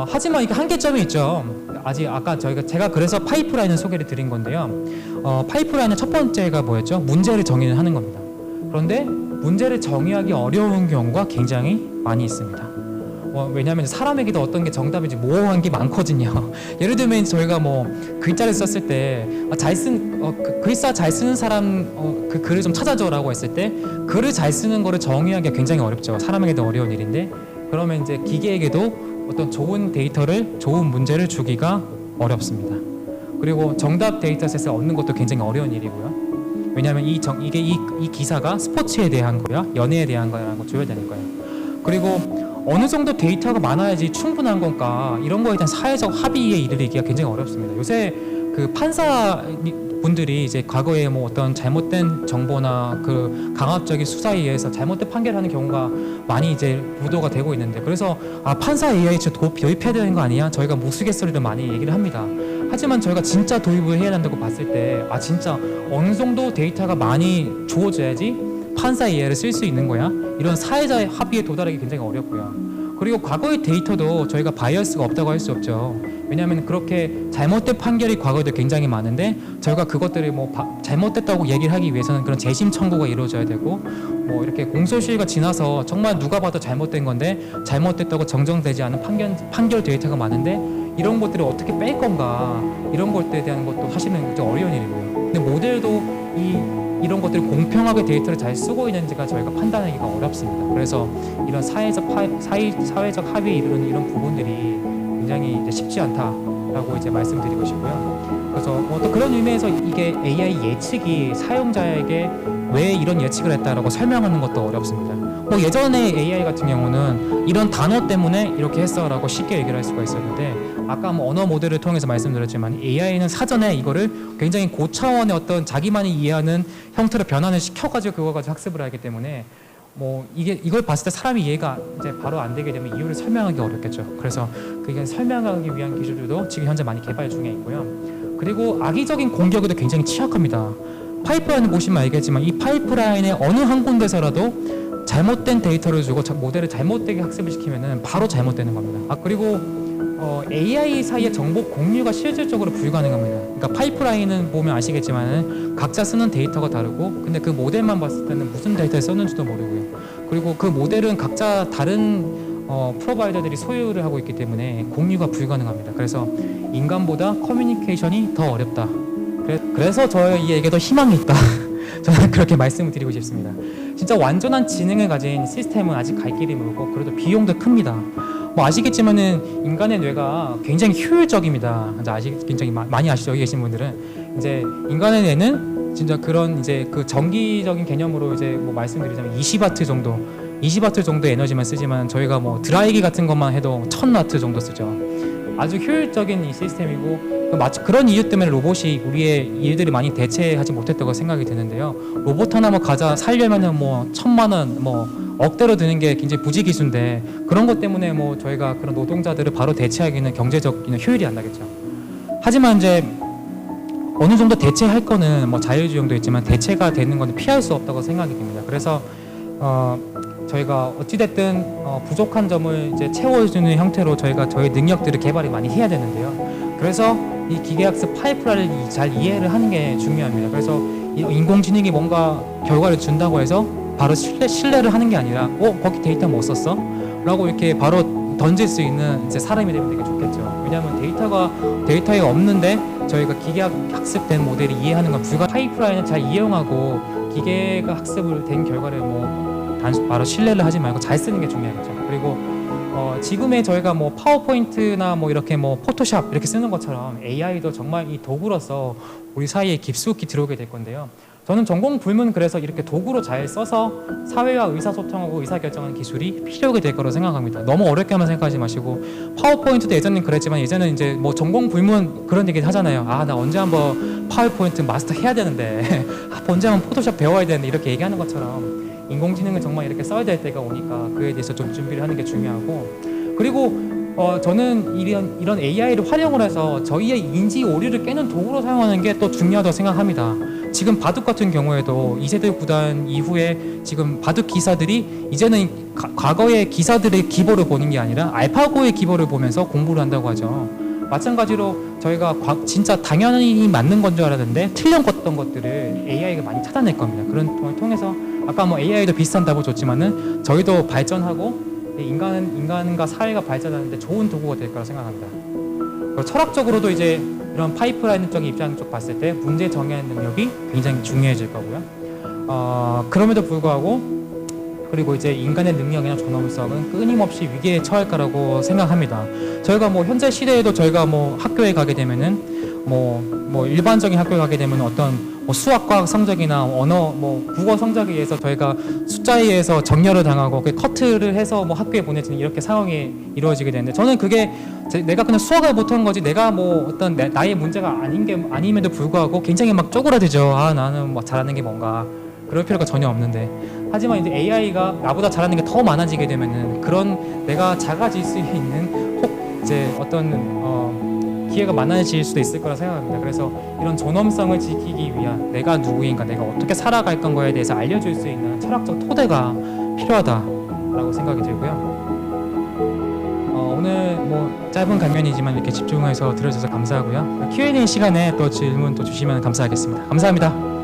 하지만 이게 한계점이 있죠. 아직 아까 제가 그래서 파이프라인을 소개를 드린 건데요. 파이프라인의 첫 번째가 뭐였죠? 문제를 정의를 하는 겁니다. 그런데 문제를 정의하기 어려운 경우가 굉장히 많이 있습니다. 왜냐하면 사람에게도 어떤 게 정답인지 모호한 게 많거든요. 예를 들면 저희가 뭐 글자를 썼을 때 글자 잘 쓰는 사람 그 글을 좀 찾아줘라고 했을 때 글을 잘 쓰는 거를 정의하기가 굉장히 어렵죠. 사람에게도 어려운 일인데 그러면 이제 기계에게도 어떤 좋은 문제를 주기가 어렵습니다. 그리고 정답 데이터셋을 얻는 것도 굉장히 어려운 일이고요. 왜냐하면 이 기사가 스포츠에 대한 거야, 연애에 대한 거라고 줘야 되는 거예요. 그리고 어느 정도 데이터가 많아야지 충분한 건가 이런 거에 대한 사회적 합의에 이르기가 굉장히 어렵습니다. 요새 그 판사 분들이 이제 과거에 뭐 어떤 잘못된 정보나 그 강압적인 수사에 의해서 잘못된 판결하는 경우가 많이 이제 보도가 되고 있는데 그래서 판사 AI 도입해야 되는 거 아니야? 저희가 무스갯소리를 많이 얘기를 합니다. 하지만 저희가 진짜 도입을 해야 된다고 봤을 때 진짜 어느 정도 데이터가 많이 주어져야지 판사 AI를 쓸 수 있는 거야? 이런 사회자의 합의에 도달하기 굉장히 어렵고요. 그리고 과거의 데이터도 저희가 바이어스가 없다고 할 수 없죠. 왜냐하면 그렇게 잘못된 판결이 과거에도 굉장히 많은데 저희가 그것들을 뭐 잘못됐다고 얘기를 하기 위해서는 그런 재심 청구가 이루어져야 되고 뭐 이렇게 공소시효가 지나서 정말 누가 봐도 잘못된 건데 잘못됐다고 정정되지 않은 판결 데이터가 많은데 이런 것들을 어떻게 뺄 건가 이런 것들에 대한 것도 사실은 좀 어려운 일이고요. 근데 모델도 이런 것들을 공평하게 데이터를 잘 쓰고 있는지가 저희가 판단하기가 어렵습니다. 그래서 이런 사회적 합의에 이르는 이런 부분들이 굉장히 이제 쉽지 않다라고 이제 말씀드리고 싶고요. 그래서 또 그런 의미에서 이게 AI 예측이 사용자에게 왜 이런 예측을 했다라고 설명하는 것도 어렵습니다. 뭐 예전에 AI 같은 경우는 이런 단어 때문에 이렇게 했어라고 쉽게 얘기를 할 수가 있었는데 아까 뭐 언어 모델을 통해서 말씀드렸지만 AI는 사전에 이거를 굉장히 고차원의 어떤 자기만이 이해하는 형태로 변환을 시켜가지고 그거 가지고 학습을 하기 때문에 뭐 이걸 봤을 때 사람이 이해가 이제 바로 안 되게 되면 이유를 설명하기 어렵겠죠. 그래서 그게 설명하기 위한 기술들도 지금 현재 많이 개발 중에 있고요. 그리고 악의적인 공격에도 굉장히 취약합니다. 파이프라인을 보시면 알겠지만 이 파이프라인의 어느 한 군데서라도 잘못된 데이터를 주고 모델을 잘못되게 학습을 시키면은 바로 잘못되는 겁니다. 그리고 AI 사이의 정보 공유가 실질적으로 불가능합니다. 그러니까 파이프라인은 보면 아시겠지만 각자 쓰는 데이터가 다르고 근데 그 모델만 봤을 때는 무슨 데이터를 썼는지도 모르고요. 그리고 그 모델은 각자 다른 프로바이더들이 소유를 하고 있기 때문에 공유가 불가능합니다. 그래서 인간보다 커뮤니케이션이 더 어렵다. 그래서 저희에게도 희망이 있다. 저는 그렇게 말씀을 드리고 싶습니다. 진짜 완전한 지능을 가진 시스템은 아직 갈 길이 멀고 그래도 비용도 큽니다. 뭐 아시겠지만은 인간의 뇌가 굉장히 효율적입니다. 굉장히 많이 아시죠? 여기 계신 분들은 이제 인간의 뇌는 진짜 그런 이제 그 전기적인 개념으로 이제 뭐 말씀드리자면 20와트 정도 에너지만 쓰지만 저희가 뭐 드라이기 같은 것만 해도 1000와트 정도 쓰죠. 아주 효율적인 이 시스템이고 마치 그런 이유 때문에 로봇이 우리의 일들을 많이 대체하지 못했다고 생각이 드는데요. 로봇 하나 뭐 살려면은 뭐 1000만 원, 뭐 억대로 드는 게 굉장히 부지기수인데 그런 것 때문에 뭐 저희가 그런 노동자들을 바로 대체하기는 경제적 효율이 안 나겠죠. 하지만 이제 어느 정도 대체할 거는 뭐 자율주행도 있지만 대체가 되는 건 피할 수 없다고 생각이 듭니다. 그래서 저희가 어찌됐든 부족한 점을 이제 채워주는 형태로 저희가 저희 능력들을 개발이 많이 해야 되는데요. 그래서 이 기계학습 파이프라인을 잘 이해를 하는 게 중요합니다. 그래서 인공지능이 뭔가 결과를 준다고 해서 바로 신뢰를 하는 게 아니라 거기 데이터 뭐 썼어? 라고 이렇게 바로 던질 수 있는 이제 사람이 되면 되게 좋겠죠. 왜냐하면 데이터가 없는데 저희가 기계학습된 모델이 이해하는 건 파이프라인을 잘 이용하고 기계가 학습을 된 결과를 바로 신뢰를 하지 말고 잘 쓰는 게 중요하겠죠. 그리고 지금의 저희가 뭐 파워포인트나 뭐 이렇게 뭐 포토샵 이렇게 쓰는 것처럼 AI도 정말 이 도구로서 우리 사이에 깊숙이 들어오게 될 건데요. 저는 전공 불문 그래서 이렇게 도구로 잘 써서 사회와 의사소통하고 의사결정하는 기술이 필요하게 될 거라고 생각합니다. 너무 어렵게만 생각하지 마시고 파워포인트도 예전엔 그랬지만 예전에는 이제 뭐 전공 불문 그런 얘기 하잖아요. 나 언제 한번 파워포인트 마스터 해야 되는데 언제 한번 포토샵 배워야 되는데 이렇게 얘기하는 것처럼 인공지능을 정말 이렇게 써야 될 때가 오니까 그에 대해서 좀 준비를 하는 게 중요하고 그리고 저는 이런 AI를 활용을 해서 저희의 인지 오류를 깨는 도구로 사용하는 게 또 중요하다고 생각합니다. 지금 바둑 같은 경우에도 2세대 구단 이후에 지금 바둑 기사들이 이제는 과거의 기사들의 기보를 보는 게 아니라 알파고의 기보를 보면서 공부를 한다고 하죠. 마찬가지로 저희가 진짜 당연히 맞는 건 줄 알았는데 틀렸던 것들을 AI가 많이 찾아낼 겁니다. 그런 걸 통해서 아까 뭐 AI도 비슷한 답을 줬지만은 저희도 발전하고 인간과 사회가 발전하는데 좋은 도구가 될 거라 생각합니다. 그리고 철학적으로도 이제 이런 파이프라인적인 입장 쪽 봤을 때 문제 정의하는 능력이 굉장히 중요해질 거고요. 그럼에도 불구하고 그리고 이제 인간의 능력이나 존엄성은 끊임없이 위기에 처할 거라고 생각합니다. 저희가 뭐 현재 시대에도 저희가 뭐 학교에 가게 되면은 뭐 일반적인 학교에 가게 되면 어떤 뭐 수학, 과학 성적이나 언어, 뭐 국어 성적에 의해서 저희가 숫자에 의해서 정렬을 당하고 커트를 해서 뭐 학교에 보내지는 이렇게 상황이 이루어지게 되는데 저는 그게 내가 그냥 수학을 못한 거지 내가 뭐 어떤 나의 문제가 아님에도 불구하고 굉장히 막 쪼그라들죠. 아 나는 뭐 잘하는 게 뭔가 그럴 필요가 전혀 없는데 하지만 이제 AI가 나보다 잘하는 게 더 많아지게 되면은 그런 내가 작아질 수 있는 혹 이제 어떤 기회가 많아질 수도 있을 거라 생각합니다. 그래서 이런 존엄성을 지키기 위한 내가 누구인가, 내가 어떻게 살아갈 건가에 대해서 알려줄 수 있는 철학적 토대가 필요하다라고 생각이 들고요. 오늘 뭐 짧은 강연이지만 이렇게 집중해서 들어주셔서 감사하고요. Q&A 시간에 또 질문 또 주시면 감사하겠습니다. 감사합니다.